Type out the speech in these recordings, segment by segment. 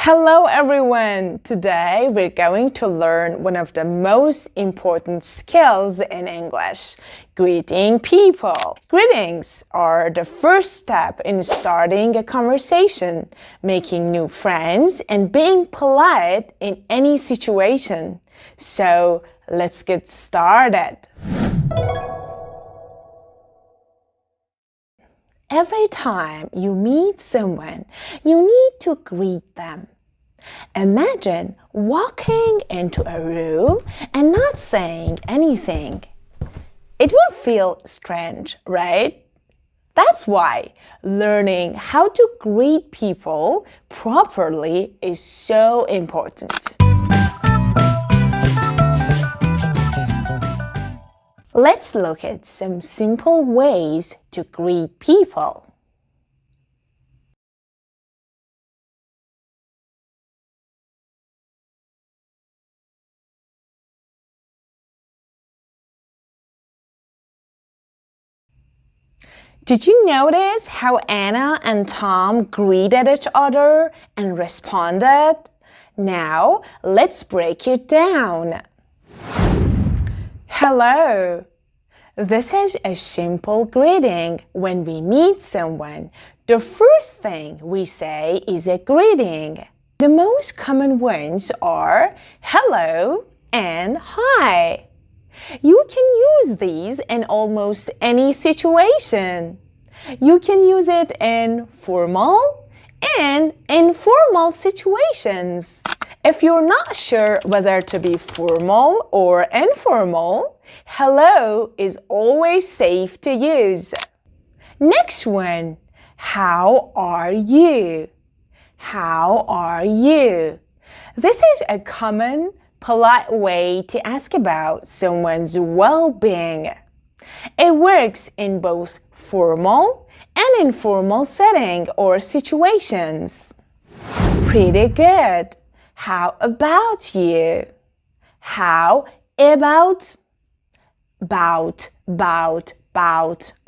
Hello everyone! Today we're going to learn one of the most important skills in English, greeting people. Greetings are the first step in starting a conversation, making new friends, and being polite in any situation. So let's get started. Every time you meet someone, you need to greet them. Imagine walking into a room and not saying anything. It would feel strange, right? That's why learning how to greet people properly is so important. Let's look at some simple ways to greet people. Did you notice how Anna and Tom greeted each other and responded? Now, let's break it down. Hello. This is a simple greeting. When we meet someone, the first thing we say is a greeting. The most common ones are hello and hi. You can use these in almost any situation. You can use it in formal and informal situations. If you're not sure whether to be formal or informal, hello is always safe to use. Next one, how are you? How are you? This is a common, polite way to ask about someone's well-being. It works in both formal and informal setting or situations. Pretty good. How about you? How about,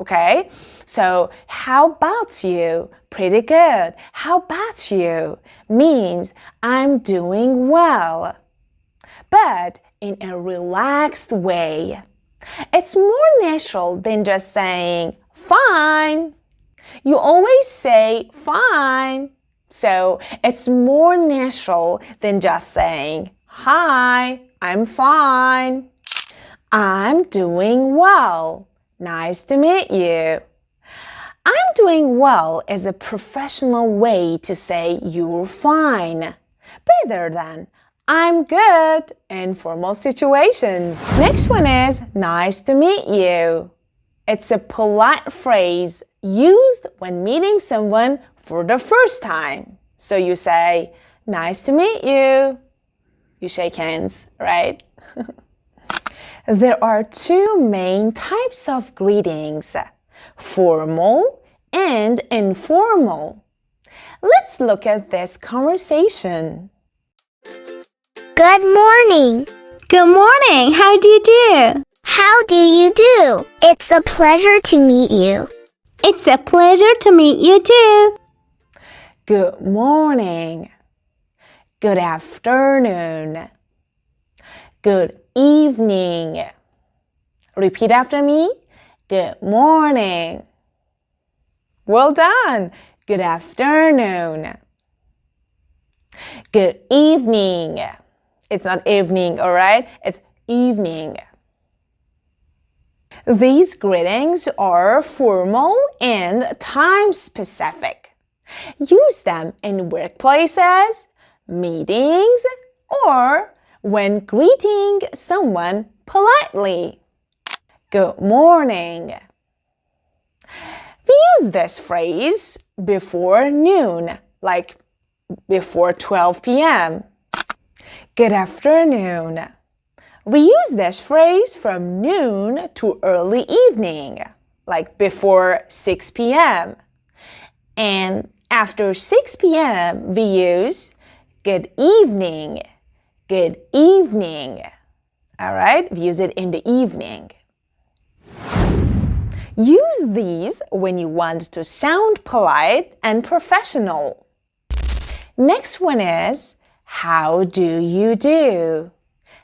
okay? So, how about you? Pretty good. How about you? Means I'm doing well, but in a relaxed way. It's more natural than just saying fine. You always say fine. So it's more natural than just saying, hi, I'm fine. I'm doing well. Nice to meet you. I'm doing well is a professional way to say you're fine. Better than I'm good in formal situations. Next one is nice to meet you. It's a polite phrase used when meeting someone for the first time. So you say, nice to meet you. You shake hands, right? There are two main types of greetings, formal and informal. Let's look at this conversation. Good morning. Good morning. How do you do? How do you do? It's a pleasure to meet you. It's a pleasure to meet you too. Good morning. Good afternoon. Good evening. Repeat after me. Good morning. Well done. Good afternoon. Good evening. It's not evening, all right? It's evening. These greetings are formal and time-specific. Use them in workplaces, meetings, or when greeting someone politely. Good morning. We use this phrase before noon, like before 12 p.m. Good afternoon. We use this phrase from noon to early evening, like before 6 p.m. And after 6 p.m., we use good evening. Good evening. All right? We use it in the evening. Use these when you want to sound polite and professional. Next one is, how do you do?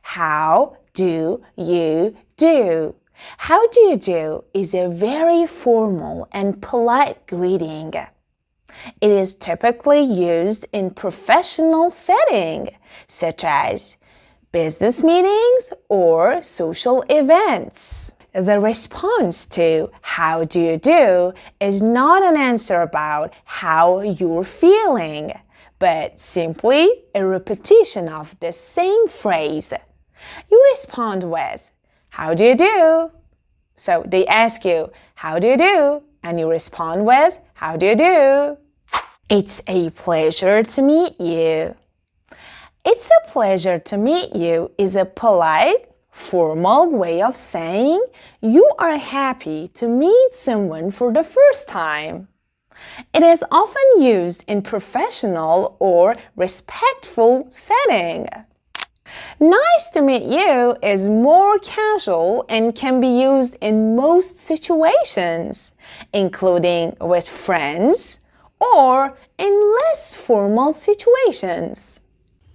How do you do? How do you do is a very formal and polite greeting. It is typically used in professional setting, such as business meetings or social events. The response to how do you do is not an answer about how you're feeling, but simply a repetition of the same phrase. You respond with, how do you do? So they ask you, how do you do? And you respond with, how do you do? It's a pleasure to meet you. It's a pleasure to meet you is a polite, formal way of saying you are happy to meet someone for the first time. It is often used in professional or respectful setting. Nice to meet you is more casual and can be used in most situations, including with friends or in less formal situations.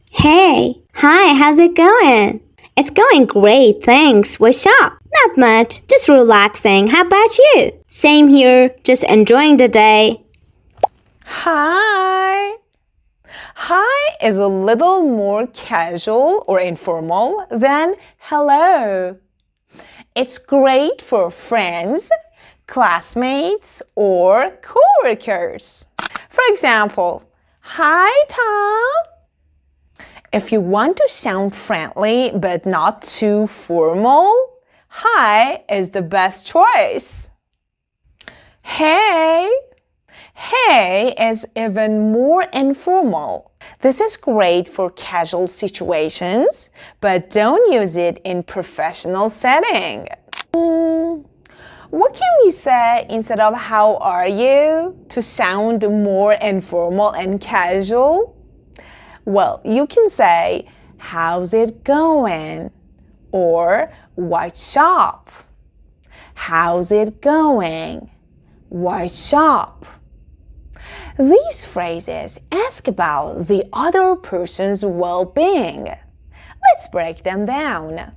Hey, hi, how's it going? It's going great, thanks. What's up? Not much, just relaxing. How about you? Same here, just enjoying the day. Hi. Hi is a little more casual or informal than hello. It's great for friends, classmates, or coworkers. For example, hi Tom. If you want to sound friendly but not too formal, hi is the best choice. Hey. Hey is even more informal. This is great for casual situations, but don't use it in professional setting. What can we say instead of how are you to sound more informal and casual? Well, you can say, how's it going? Or, what's up? How's it going? What's up? These phrases ask about the other person's well-being. Let's break them down.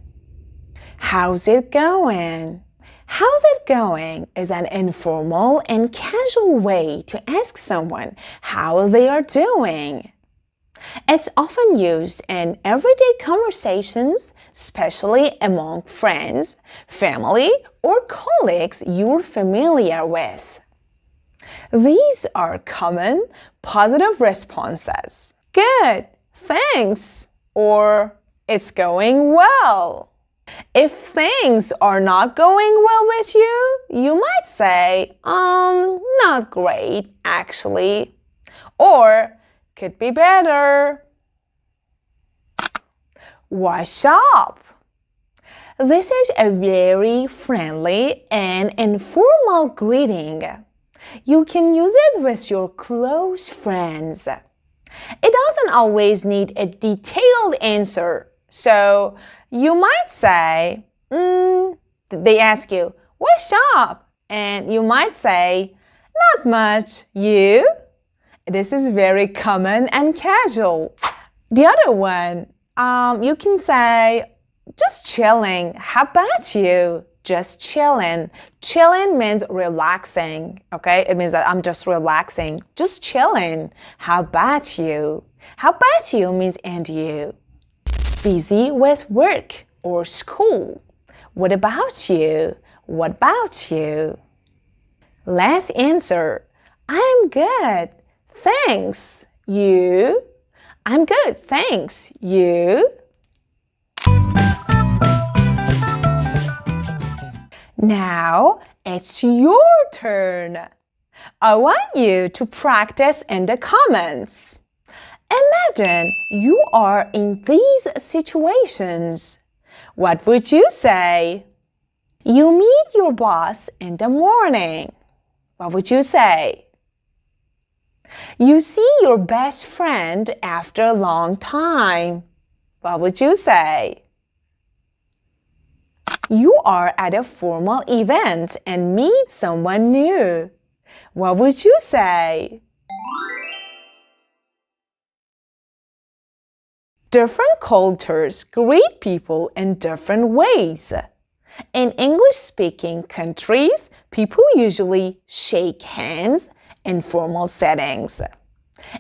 How's it going? How's it going is an informal and casual way to ask someone how they are doing. It's often used in everyday conversations, especially among friends, family, or colleagues you're familiar with. These are common, positive responses. Good, thanks, or it's going well. If things are not going well with you, you might say, not great, actually, or could be better. What's up? This is a very friendly and informal greeting. You can use it with your close friends. It doesn't always need a detailed answer. So you might say, they ask you, what's up? And you might say, not much, you? This is very common and casual. The other one, you can say, just chilling. How about you? Just chilling. Chilling means relaxing, okay? It means that I'm just relaxing. Just chilling. How about you? How about you means and you. Busy with work or school. What about you? What about you? Last answer. I'm good. Thanks. You? I'm good. Thanks. You? Now it's your turn. I want you to practice in the comments. Imagine you are in these situations. What would you say? You meet your boss in the morning. What would you say? You see your best friend after a long time. What would you say? You are at a formal event and meet someone new. What would you say? Different cultures greet people in different ways. In English-speaking countries, people usually shake hands in formal settings.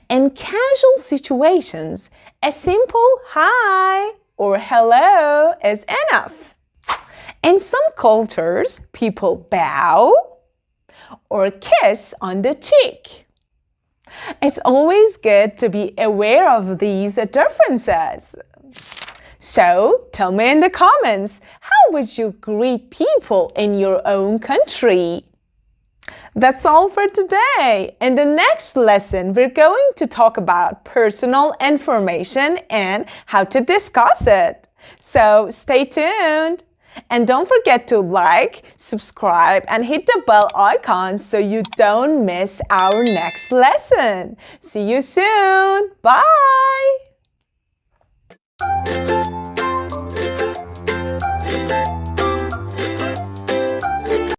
In casual situations, a simple hi or hello is enough. In some cultures, people bow or kiss on the cheek. It's always good to be aware of these differences. So, tell me in the comments, how would you greet people in your own country? That's all for today. In the next lesson, we're going to talk about personal information and how to discuss it. So, stay tuned. And don't forget to like, subscribe, and hit the bell icon so you don't miss our next lesson. See you soon. Bye.